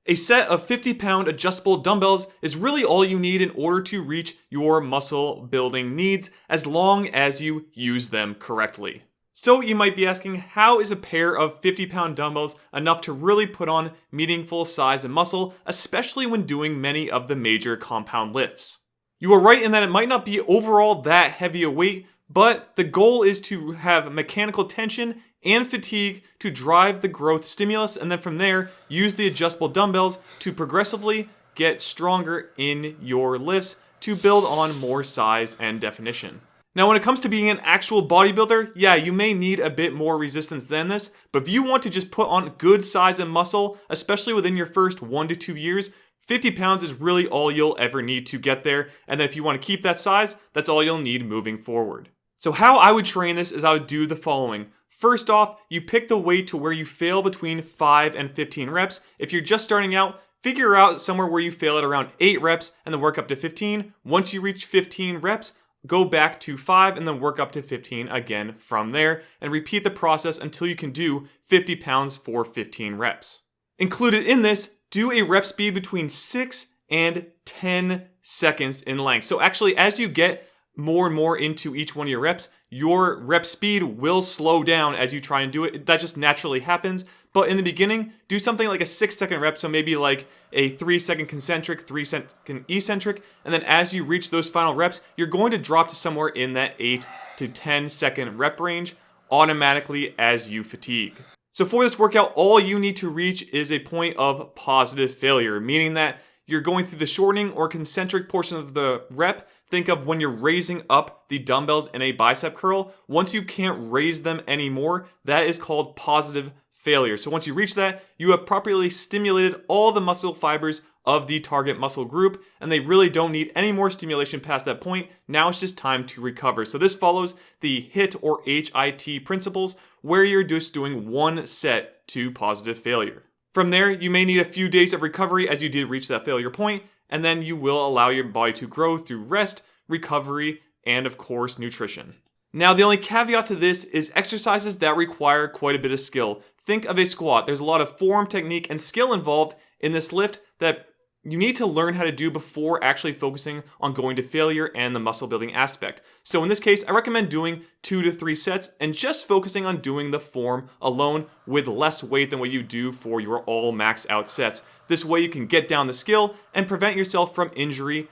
A set of 50-pound adjustable dumbbells is really all you need in order to reach your muscle building needs as long as you use them correctly. So you might be asking, how is a pair of 50-pound dumbbells enough to really put on meaningful size and muscle, especially when doing many of the major compound lifts? You are right in that it might not be overall that heavy a weight, but the goal is to have mechanical tension and fatigue to drive the growth stimulus, and then from there, use the adjustable dumbbells to progressively get stronger in your lifts to build on more size and definition. Now, when it comes to being an actual bodybuilder, yeah, you may need a bit more resistance than this, but if you want to just put on good size and muscle, especially within your first 1 to 2 years, 50 pounds is really all you'll ever need to get there, and then if you want to keep that size, that's all you'll need moving forward. So how I would train this is I would do the following. First off, you pick the weight to where you fail between 5 and 15 reps. If you're just starting out, figure out somewhere where you fail at around 8 reps and then work up to 15. Once you reach 15 reps, go back to 5 and then work up to 15 again from there, and repeat the process until you can do 50 pounds for 15 reps. Included in this, do a rep speed between 6 and 10 seconds in length. So actually, as you get more and more into each one of your rep speed will slow down as you try and do it. That just naturally happens. But in the beginning, do something like a 6-second rep, so maybe like a 3-second concentric, 3-second eccentric, and then as you reach those final reps, you're going to drop to somewhere in that 8 to 10 second rep range automatically as you fatigue. So for this workout, all you need to reach is a point of positive failure, meaning that you're going through the shortening or concentric portion of the rep. Think of when you're raising up the dumbbells in a bicep curl. Once you can't raise them anymore, that is called positive failure. So once you reach that, you have properly stimulated all the muscle fibers of the target muscle group, and they really don't need any more stimulation past that point. Now it's just time to recover. So this follows the HIIT or HIT principles, where you're just doing one set to positive failure. From there, you may need a few days of recovery as you did reach that failure point, and then you will allow your body to grow through rest, recovery, and of course, nutrition. Now, the only caveat to this is exercises that require quite a bit of skill. Think of a squat. There's a lot of form, technique, and skill involved in this lift that you need to learn how to do before actually focusing on going to failure and the muscle building aspect. So in this case, I recommend doing 2 to 3 sets and just focusing on doing the form alone with less weight than what you do for your all max out sets. This way you can get down the skill and prevent yourself from injury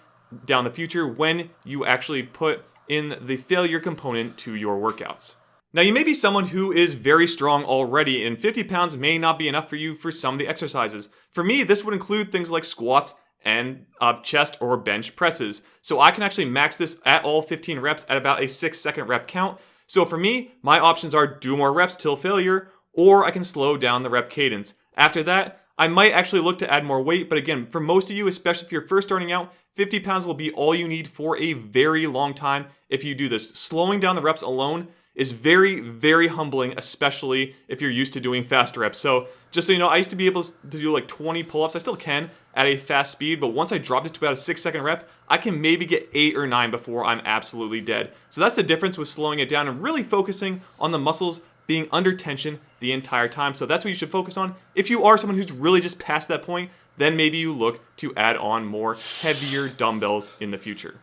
down the future when you actually put in the failure component to your workouts. Now, you may be someone who is very strong already, and 50 pounds may not be enough for you for some of the exercises. For me, this would include things like squats and chest or bench presses. So I can actually max this at all 15 reps at about a 6-second rep count. So for me, my options are do more reps till failure, or I can slow down the rep cadence. After that, I might actually look to add more weight, but again, for most of you, especially if you're first starting out, 50 pounds will be all you need for a very long time if you do this. Slowing down the reps alone is very, very humbling, especially if you're used to doing fast reps. So just so you know, I used to be able to do like 20 pull-ups. I still can at a fast speed, but once I dropped it to about a 6-second rep, I can maybe get 8 or 9 before I'm absolutely dead. So that's the difference with slowing it down and really focusing on the muscles being under tension the entire time. So that's what you should focus on. If you are someone who's really just past that point, then maybe you look to add on more heavier dumbbells in the future.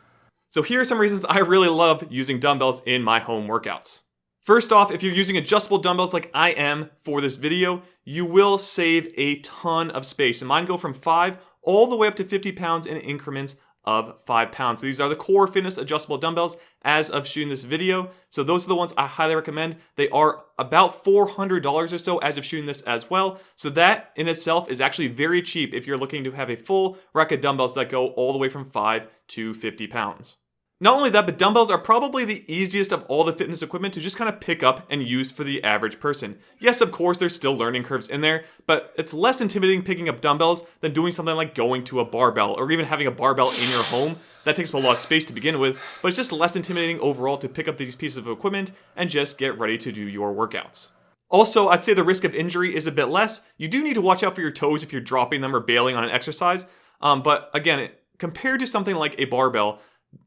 So here are some reasons I really love using dumbbells in my home workouts. First off, if you're using adjustable dumbbells like I am for this video, you will save a ton of space. And mine go from 5 all the way up to 50 pounds in increments of 5 pounds. So these are the Core Fitness adjustable dumbbells as of shooting this video. So those are the ones I highly recommend. They are about $400 or so as of shooting this as well. So that in itself is actually very cheap if you're looking to have a full rack of dumbbells that go all the way from 5 to 50 pounds. Not only that, but dumbbells are probably the easiest of all the fitness equipment to just kind of pick up and use for the average person. Yes, of course, there's still learning curves in there, but it's less intimidating picking up dumbbells than doing something like going to a barbell or even having a barbell in your home. That takes up a lot of space to begin with, but it's just less intimidating overall to pick up these pieces of equipment and just get ready to do your workouts. Also, I'd say the risk of injury is a bit less. You do need to watch out for your toes if you're dropping them or bailing on an exercise, but again, compared to something like a barbell,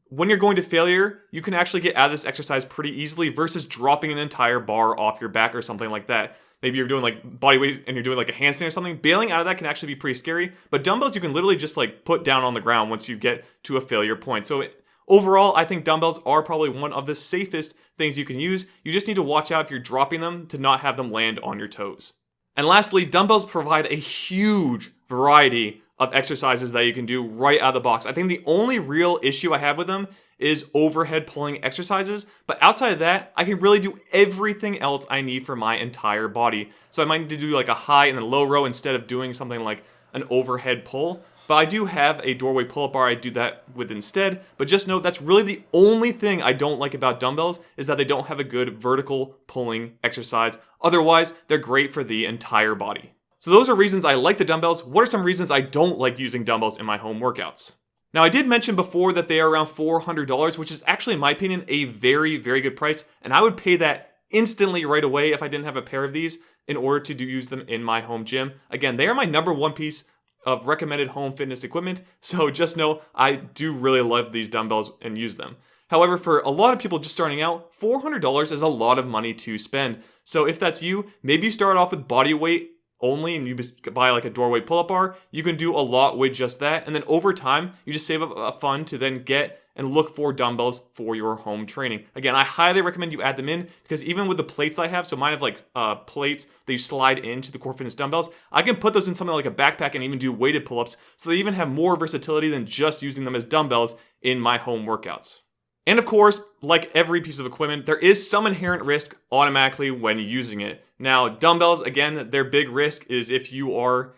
when you're going to failure, you can actually get out of this exercise pretty easily versus dropping an entire bar off your back or something like that. maybe you're doing like body weight and you're doing like a handstand or something, bailing out of that can actually be pretty scary. But dumbbells, you can literally just like put down on the ground once you get to a failure point. So overall, I think dumbbells are probably one of the safest things you can use. You just need to watch out if you're dropping them to not have them land on your toes. And lastly, dumbbells provide a huge variety of exercises that you can do right out of the box. I think the only real issue I have with them is overhead pulling exercises. But outside of that, I can really do everything else I need for my entire body. So I might need to do like a high and a low row instead of doing something like an overhead pull. But I do have a doorway pull-up bar I do that with instead. But just note, that's really the only thing I don't like about dumbbells is that they don't have a good vertical pulling exercise. Otherwise, they're great for the entire body. So those are reasons I like the dumbbells. What are some reasons I don't like using dumbbells in my home workouts? Now, I did mention before that they are around $400, which is actually, in my opinion, a very, very good price. And I would pay that instantly right away if I didn't have a pair of these in order to use them in my home gym. Again, they are my number one piece of recommended home fitness equipment. So just know I do really love these dumbbells and use them. However, for a lot of people just starting out, $400 is a lot of money to spend. So if that's you, maybe you start off with body weight only and you just buy like a doorway pull-up bar. You can do a lot with just that. And then over time, you just save up a fund to then get and look for dumbbells for your home training. Again, I highly recommend you add them in because even with the plates that I have, so mine have like plates that you slide into the Core Fitness dumbbells, I can put those in something like a backpack and even do weighted pull-ups. So they even have more versatility than just using them as dumbbells in my home workouts. And of course, like every piece of equipment, there is some inherent risk automatically when using it. Now, dumbbells, again, their big risk is if you are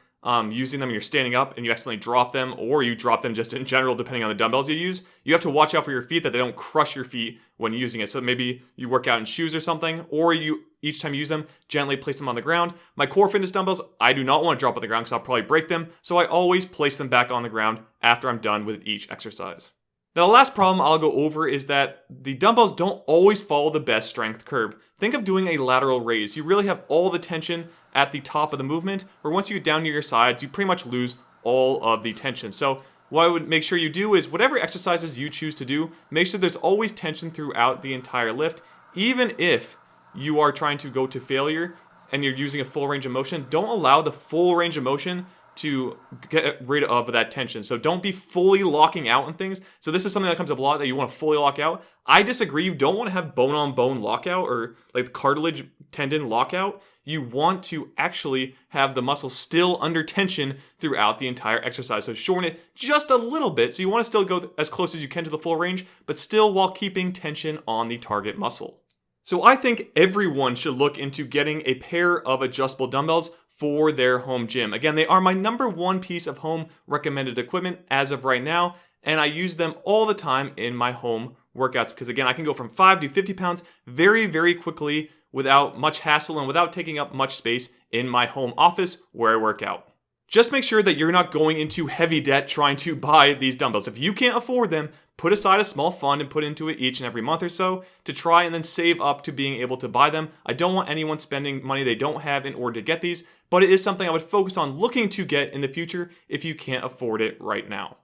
using them and you're standing up and you accidentally drop them, or you drop them just in general, depending on the dumbbells you use, you have to watch out for your feet that they don't crush your feet when using it. So maybe you work out in shoes or something, or you, each time you use them, gently place them on the ground. My Core Fitness dumbbells, I do not want to drop on the ground because I'll probably break them. So I always place them back on the ground after I'm done with each exercise. Now, the last problem I'll go over is that the dumbbells don't always follow the best strength curve. Think of doing a lateral raise. You really have all the tension at the top of the movement, where once you get down near your sides, you pretty much lose all of the tension. So what I would make sure you do is whatever exercises you choose to do, make sure there's always tension throughout the entire lift. Even if you are trying to go to failure and you're using a full range of motion, don't allow the full range of motion to get rid of that tension. So don't be fully locking out on things. So this is something that comes up a lot, that you want to fully lock out. I disagree. You don't want to have bone-on-bone lockout or like cartilage tendon lockout. You want to actually have the muscle still under tension throughout the entire exercise. So shorten it just a little bit. So you want to still go as close as you can to the full range, but still while keeping tension on the target muscle. So I think everyone should look into getting a pair of adjustable dumbbells for their home gym. Again, they are my number one piece of home recommended equipment as of right now, and I use them all the time in my home workouts because, again, I can go from 5 to 50 pounds very, very quickly without much hassle and without taking up much space in my home office where I work out. Just make sure that you're not going into heavy debt trying to buy these dumbbells. If you can't afford them, put aside a small fund and put into it each and every month or so to try and then save up to being able to buy them. I don't want anyone spending money they don't have in order to get these, but it is something I would focus on looking to get in the future if you can't afford it right now.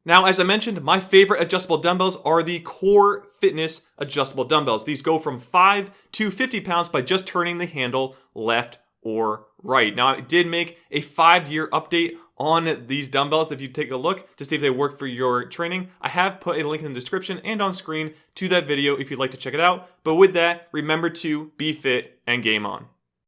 Now, as I mentioned, my favorite adjustable dumbbells are the Core Fitness adjustable dumbbells. These go from 5 to 50 pounds by just turning the handle left or right. Now, I did make a 5-year update on these dumbbells if you take a look to see if they work for your training. I have put a link in the description and on screen to that video if you'd like to check it out. But with that, remember to be fit and game on.